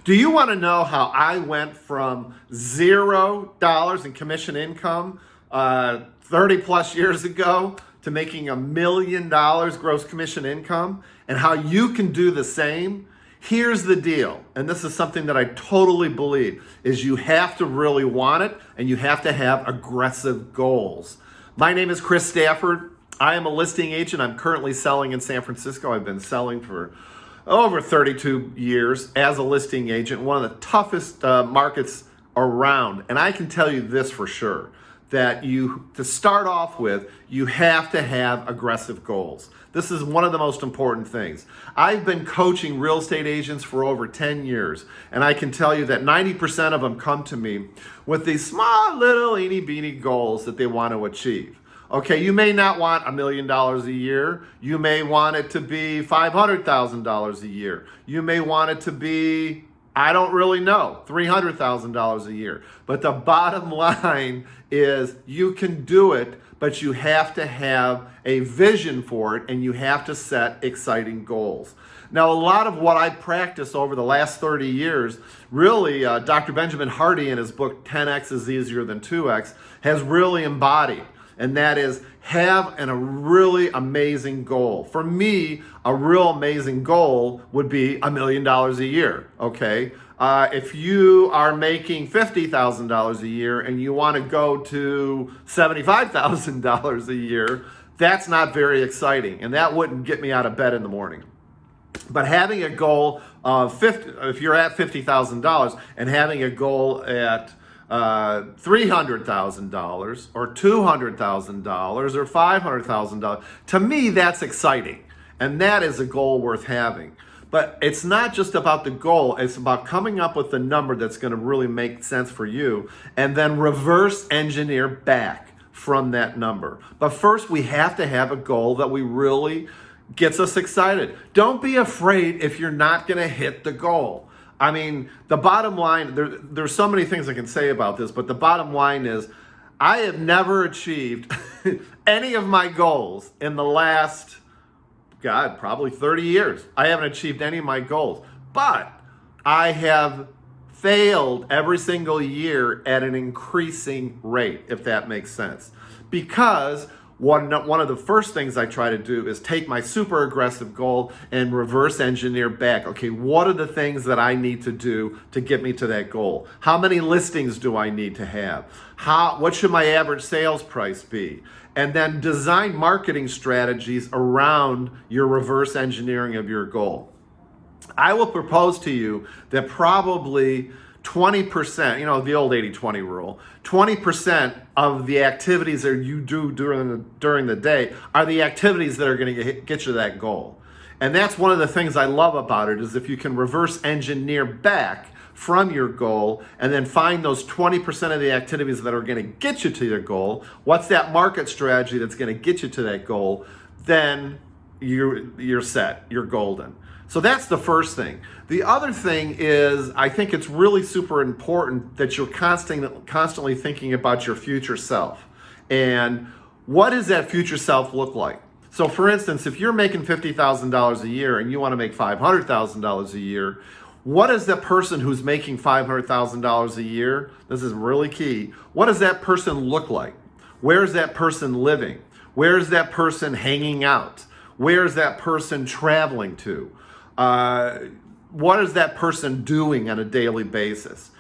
Do you want to know how I went from $0 in commission income 30 plus years ago to making $1 million gross commission income, and how you can do the same? Here's the deal, and this is something that I totally believe, is you have to really want it, and you have to have aggressive goals. My name is Chris Stafford. I am a listing agent. I'm currently selling in San Francisco. I've been selling for over 32 years as a listing agent, one of the toughest markets around. And I can tell you this for sure, that to start off with, you have to have aggressive goals. This is one of the most important things. I've been coaching real estate agents for over 10 years, and I can tell you that 90% of them come to me with these small little eeny beeny goals that they want to achieve. Okay, you may not want $1 million a year. You may want it to be $500,000 a year. You may want it to be, I don't really know, $300,000 a year. But the bottom line is you can do it, but you have to have a vision for it, and you have to set exciting goals. Now, a lot of what I practiced over the last 30 years, really, Dr. Benjamin Hardy in his book, 10X is Easier Than 2X, has really embodied. And that is, have a really amazing goal. For me, a real amazing goal would be $1 million a year, okay? If you are making $50,000 a year and you want to go to $75,000 a year, that's not very exciting, and that wouldn't get me out of bed in the morning. But having a goal of if you're at $50,000 and having a goal at $300,000 or $200,000 or $500,000, to me, that's exciting. And that is a goal worth having. But it's not just about the goal, it's about coming up with the number that's going to really make sense for you, and then reverse engineer back from that number. But first, we have to have a goal that we really gets us excited. Don't be afraid if you're not going to hit the goal. I mean, the bottom line, there's so many things I can say about this, but the bottom line is I have never achieved any of my goals in the last, probably 30 years. I haven't achieved any of my goals, but I have failed every single year at an increasing rate, if that makes sense. Because one of the first things I try to do is take my super aggressive goal and reverse engineer back. Okay, what are the things that I need to do to get me to that goal? How many listings do I need to have? What should my average sales price be? And then design marketing strategies around your reverse engineering of your goal. I will propose to you that probably 20%, the old 80-20 rule, 20% of the activities that you do during the day are the activities that are going to get you that goal. And that's one of the things I love about it, is if you can reverse engineer back from your goal and then find those 20% of the activities that are going to get you to your goal, what's that market strategy that's going to get you to that goal, then you're set, you're golden. So that's the first thing. The other thing is, I think it's really super important that you're constantly thinking about your future self. And what does that future self look like? So for instance, if you're making $50,000 a year and you want to make $500,000 a year, what does that person who's making $500,000 a year, this is really key, what does that person look like? Where is that person living? Where is that person hanging out? Where is that person traveling to? What is that person doing on a daily basis?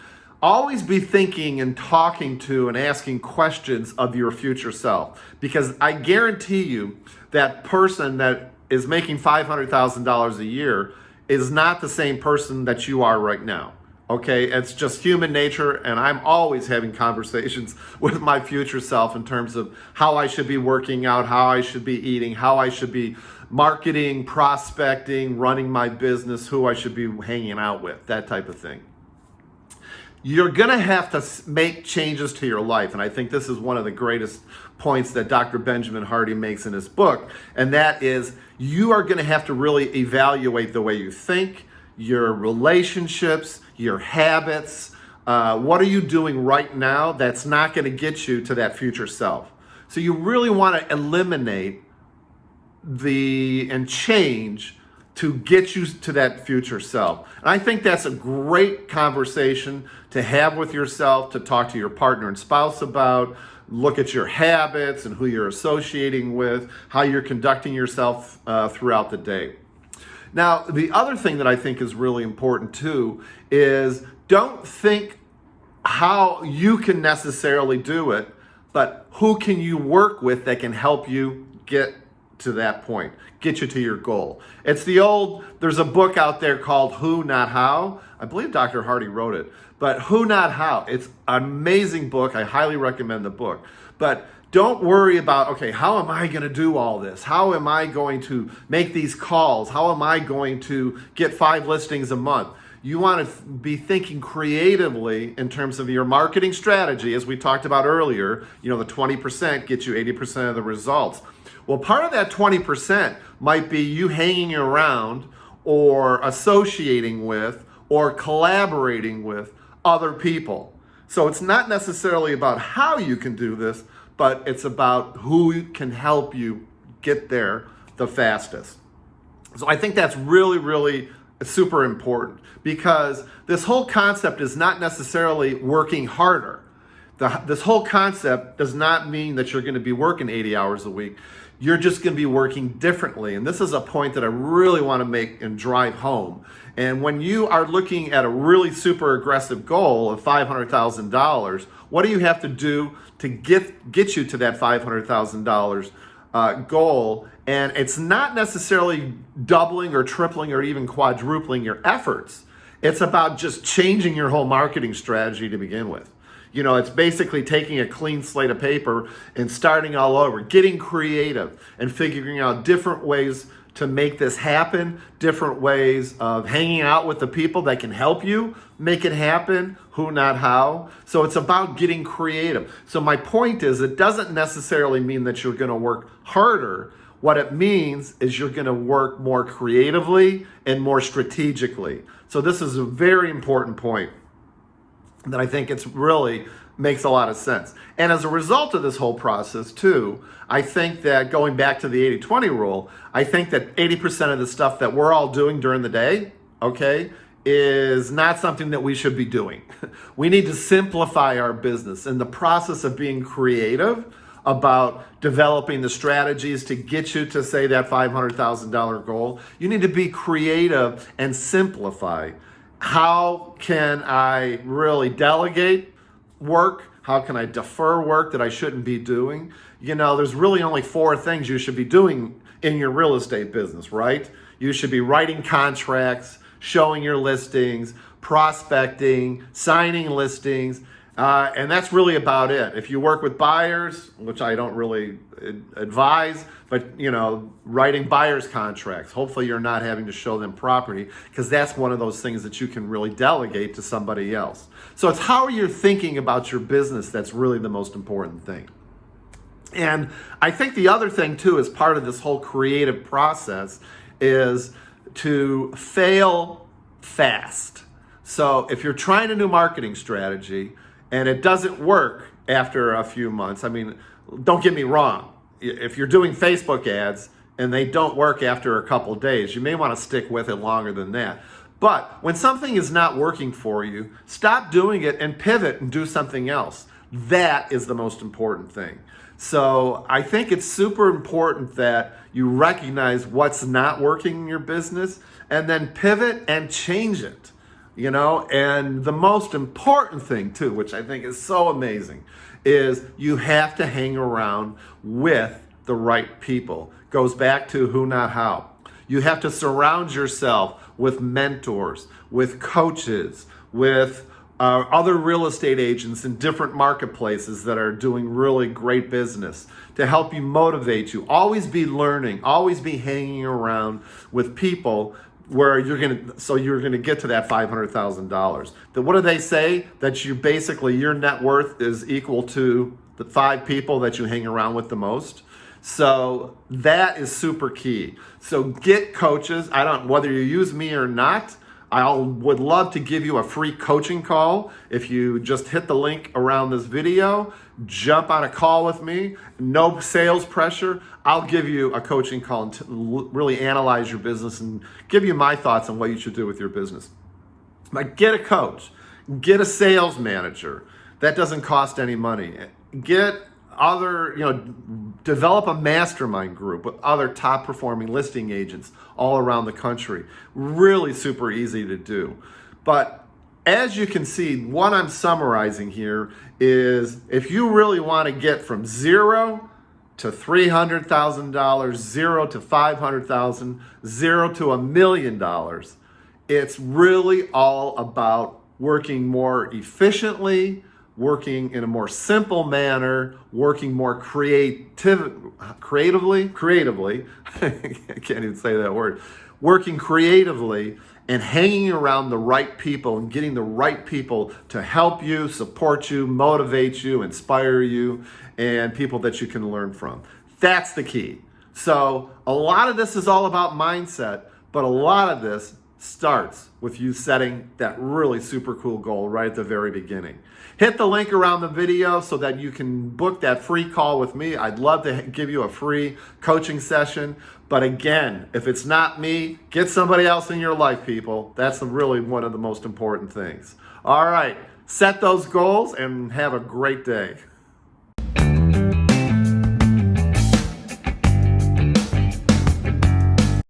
Always be thinking and talking to and asking questions of your future self, because I guarantee you that person that is making $500,000 a year is not the same person that you are right now. Okay, it's just human nature, and I'm always having conversations with my future self in terms of how I should be working out, how I should be eating, how I should be marketing, prospecting, running my business, who I should be hanging out with, that type of thing. You're going to have to make changes to your life, and I think this is one of the greatest points that Dr. Benjamin Hardy makes in his book, and that is you are going to have to really evaluate the way you think, your relationships, your habits. What are you doing right now that's not going to get you to that future self? So you really want to eliminate and change to get you to that future self. And I think that's a great conversation to have with yourself, to talk to your partner and spouse about. Look at your habits and who you're associating with, how you're conducting yourself throughout the day. Now, the other thing that I think is really important too is don't think how you can necessarily do it, but who can you work with that can help you get to that point, get you to your goal. It's there's a book out there called Who Not How. I believe Dr. Hardy wrote it, but Who Not How. It's an amazing book. I highly recommend the book. But don't worry about, okay, how am I going to do all this? How am I going to make these calls? How am I going to get 5 listings a month? You want to be thinking creatively in terms of your marketing strategy, as we talked about earlier. The 20% gets you 80% of the results. Well, part of that 20% might be you hanging around or associating with or collaborating with other people. So it's not necessarily about how you can do this, but it's about who can help you get there the fastest. So I think that's really, really super important, because this whole concept is not necessarily working harder. This whole concept does not mean that you're going to be working 80 hours a week. You're just going to be working differently. And this is a point that I really want to make and drive home. And when you are looking at a really super aggressive goal of $500,000, what do you have to do to get you to that $500,000 goal? And it's not necessarily doubling or tripling or even quadrupling your efforts. It's about just changing your whole marketing strategy to begin with. It's basically taking a clean slate of paper and starting all over, getting creative and figuring out different ways to make this happen, different ways of hanging out with the people that can help you make it happen, who, not how. So it's about getting creative. So my point is, it doesn't necessarily mean that you're going to work harder. What it means is you're going to work more creatively and more strategically. So this is a very important point that I think it's really makes a lot of sense. And as a result of this whole process too, I think that going back to the 80-20 rule, I think that 80% of the stuff that we're all doing during the day, okay, is not something that we should be doing. We need to simplify our business. In the process of being creative about developing the strategies to get you to, say, that $500,000 goal, you need to be creative and simplify. How can I really delegate work? How can I defer work that I shouldn't be doing? There's really only 4 things you should be doing in your real estate business, right? You should be writing contracts, showing your listings, prospecting, signing listings, and that's really about it. If you work with buyers, which I don't really advise, but writing buyers contracts, hopefully you're not having to show them property, because that's one of those things that you can really delegate to somebody else. So it's how you're thinking about your business that's really the most important thing. And I think the other thing too, as part of this whole creative process, is to fail fast. So if you're trying a new marketing strategy and it doesn't work after a few months, I mean, don't get me wrong. If you're doing Facebook ads and they don't work after a couple days, you may want to stick with it longer than that. But when something is not working for you, stop doing it and pivot and do something else. That is the most important thing. So I think it's super important that you recognize what's not working in your business and then pivot and change it. And the most important thing too, which I think is so amazing, is you have to hang around with the right people. Goes back to who, not how. You have to surround yourself with mentors, with coaches, with other real estate agents in different marketplaces that are doing really great business to help you, motivate you. Always be learning, always be hanging around with people where you're gonna get to that $500,000. But what do they say? That your net worth is equal to the 5 people that you hang around with the most. So that is super key. So get coaches. Whether you use me or not, would love to give you a free coaching call. If you just hit the link around this video, jump on a call with me, no sales pressure. I'll give you a coaching call and really analyze your business and give you my thoughts on what you should do with your business. But get a coach, get a sales manager. That doesn't cost any money. Get other, develop a mastermind group with other top performing listing agents all around the country. Really super easy to do. But as you can see, what I'm summarizing here is if you really want to get from zero to $300,000, zero to $500,000, zero to $1 million, it's really all about working more efficiently, working in a more simple manner, working more creatively, I can't even say that word, working creatively and hanging around the right people and getting the right people to help you, support you, motivate you, inspire you, and people that you can learn from. That's the key. So a lot of this is all about mindset, but a lot of this starts with you setting that really super cool goal right at the very beginning. Hit the link around the video so that you can book that free call with me. I'd love to give you a free coaching session. But again, if it's not me, get somebody else in your life, people. That's really one of the most important things. All right, set those goals and have a great day.